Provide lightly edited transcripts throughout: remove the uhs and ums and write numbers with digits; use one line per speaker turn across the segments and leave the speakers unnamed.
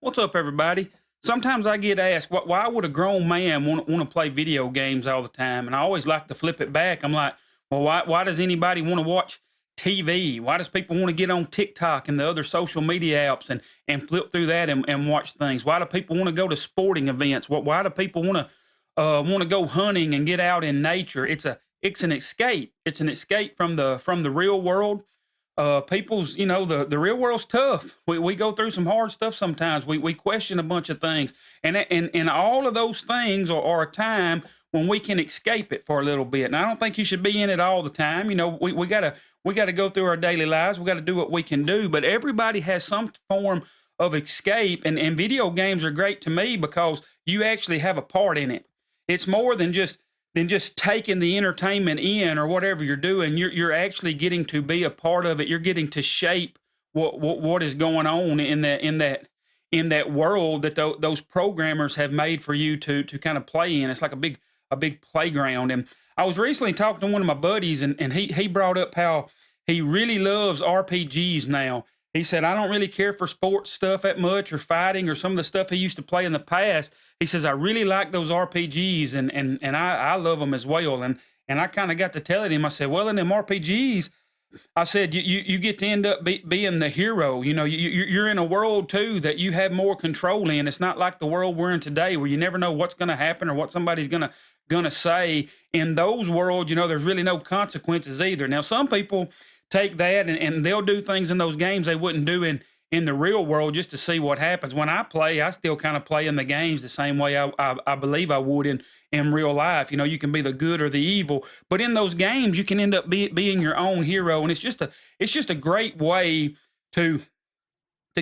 What's up, everybody? Sometimes I get asked, why would a grown man want to play video games all the time? And I always like to flip it back. I'm like, well, why does anybody want to watch TV? Why does people want to get on TikTok and the other social media apps and flip through that and watch things? Why do people want to go to sporting events? Why do people want to go hunting and get out in nature? It's an escape. It's an escape from the real world. People's, the real world's tough. We go through some hard stuff sometimes. We question a bunch of things, and all of those things are a time when we can escape it for a little bit. And I don't think you should be in it all the time. We gotta go through our daily lives. We got to do what we can do, but everybody has some form of escape, and video games are great to me because you actually have a part in it. It's more than just taking the entertainment in or whatever you're doing. You're actually getting to be a part of it. You're getting to shape what is going on in that world that those programmers have made for you to kind of play in. It's like a big playground. And I was recently talking to one of my buddies, and he brought up how he really loves RPGs now. He said, I don't really care for sports stuff that much or fighting or some of the stuff he used to play in the past. He says, I really like those RPGs, and I love them as well. And I kind of got to telling him, I said, well, in them RPGs, I said, you get to end up being the hero. You're in a world too that you have more control in. It's not like the world we're in today where you never know what's going to happen or what somebody's gonna say. In those worlds, there's really no consequences either. Now, some people take that and they'll do things in those games they wouldn't do in the real world just to see what happens. When I play, I still kind of play in the games the same way I believe I would in real life. You can be the good or the evil, but in those games, you can end up being your own hero, and it's just a great way to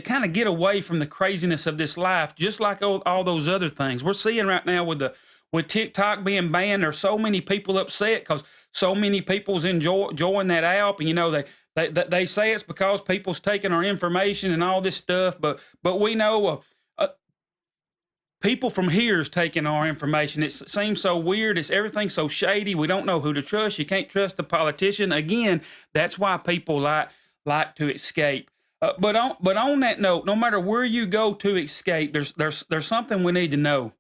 kind of get away from the craziness of this life, just like all those other things we're seeing right now with TikTok being banned. There's so many people upset because so many people's enjoying that app, and they say it's because people's taking our information and all this stuff, but we know people from here is taking our information. It seems so weird. It's everything so shady. We don't know who to trust. You can't trust the politician. Again, that's why people like to escape. But on that note, no matter where you go to escape, there's something we need to know.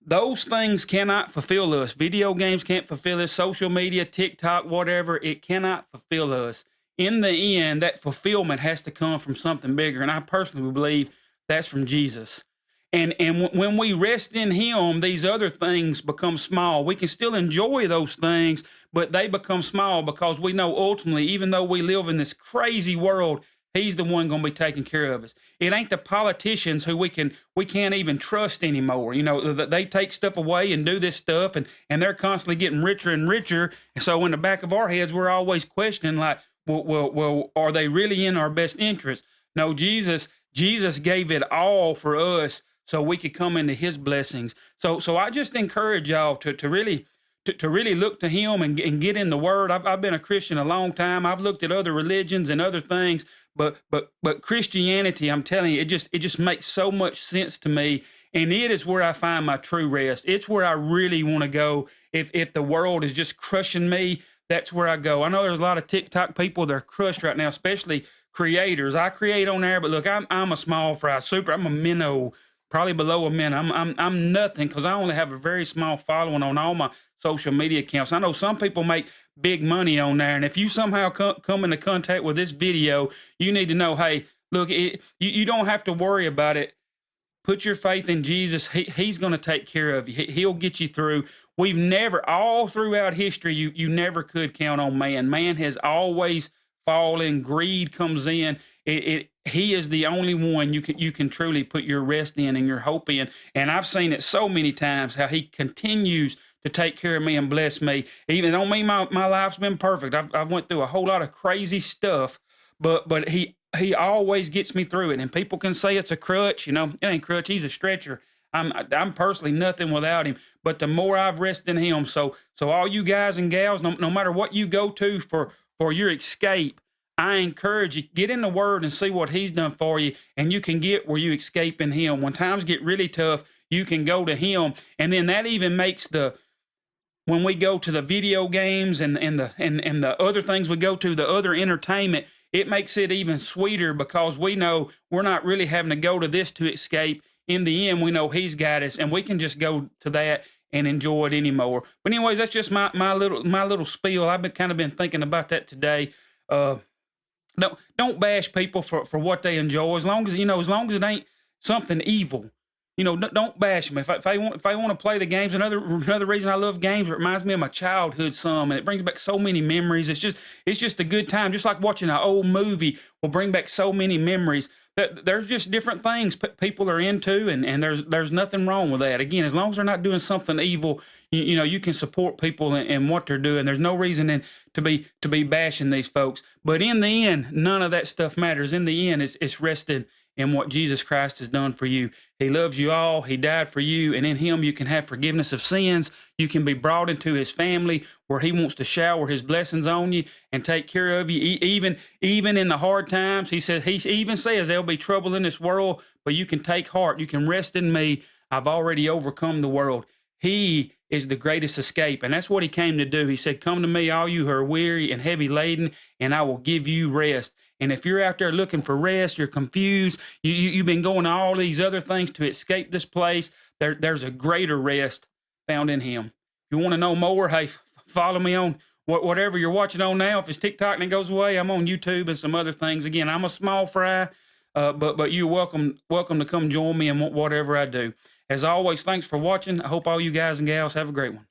Those things cannot fulfill us. Video games can't fulfill us. Social media, TikTok, whatever, it cannot fulfill us. In the end, that fulfillment has to come from something bigger. And I personally believe that's from Jesus. And when we rest in Him, these other things become small. We can still enjoy those things, but they become small because we know ultimately, even though we live in this crazy world, He's the one going to be taking care of us. It ain't the politicians who we can't even trust anymore. They take stuff away and do this stuff, and they're constantly getting richer and richer. And so in the back of our heads, we're always questioning, like, well, are they really in our best interest? No, Jesus gave it all for us so we could come into His blessings. So I just encourage y'all to really look to Him and get in the Word. I've been a Christian a long time. I've looked at other religions and other things, but Christianity, I'm telling you, it just makes so much sense to me, and it is where I find my true rest. It's where I really want to go. If the world is just crushing me, that's where I go. I know there's a lot of TikTok people that are crushed right now, especially creators. I create on there, but look, I'm a small fry, I'm a minnow, probably below a minute. I'm nothing because I only have a very small following on all my social media accounts. I know some people make big money on there, and if you somehow come into contact with this video, you need to know, hey, look, you don't have to worry about it. Put your faith in Jesus. He's going to take care of you. He'll get you through. We've never, all throughout history, you never could count on man. Man has always fallen. Greed comes in. He is the only one you can truly put your rest in and your hope in. And I've seen it so many times how He continues to take care of me and bless me. Even don't mean my life's been perfect. I've went through a whole lot of crazy stuff, but He always gets me through it. And people can say it's a crutch. It ain't crutch. He's a stretcher. I'm personally nothing without Him. But the more I've rested in Him, so all you guys and gals, no matter what you go to for your escape, I encourage you, get in the Word and see what He's done for you, and you can get where you escape in Him. When times get really tough, you can go to Him, and then that even makes when we go to the video games and the other things we go to, the other entertainment, it makes it even sweeter because we know we're not really having to go to this to escape. In the end, we know He's got us, and we can just go to that and enjoy it anymore. But anyways, that's just my little spiel. I've been thinking about that today. Uh, don't bash people for what they enjoy, as long as as long as it ain't something evil. Don't bash them. If I want to play the games, another reason I love games, it reminds me of my childhood some, and it brings back so many memories. It's just a good time, just like watching an old movie will bring back so many memories. There's just different things people are into, and there's nothing wrong with that. Again, as long as they're not doing something evil, you can support people in what they're doing. There's no reason to be bashing these folks. But in the end, none of that stuff matters. In the end, it's resting in what Jesus Christ has done for you. He loves you all. He died for you, and in Him you can have forgiveness of sins. You can be brought into His family where He wants to shower His blessings on you and take care of you, even in the hard times. He even says there'll be trouble in this world, but you can take heart. You can rest in me. I've already overcome the world. He is the greatest escape, and that's what He came to do. He said, "Come to me, all you who are weary and heavy laden, and I will give you rest." And if you're out there looking for rest, you're confused, you've been going to all these other things to escape this place, there's a greater rest found in Him. If you want to know more, hey, follow me on whatever you're watching on now. If it's TikTok and it goes away, I'm on YouTube and some other things. Again, I'm a small fry, but you're welcome to come join me in whatever I do. As always, thanks for watching. I hope all you guys and gals have a great one.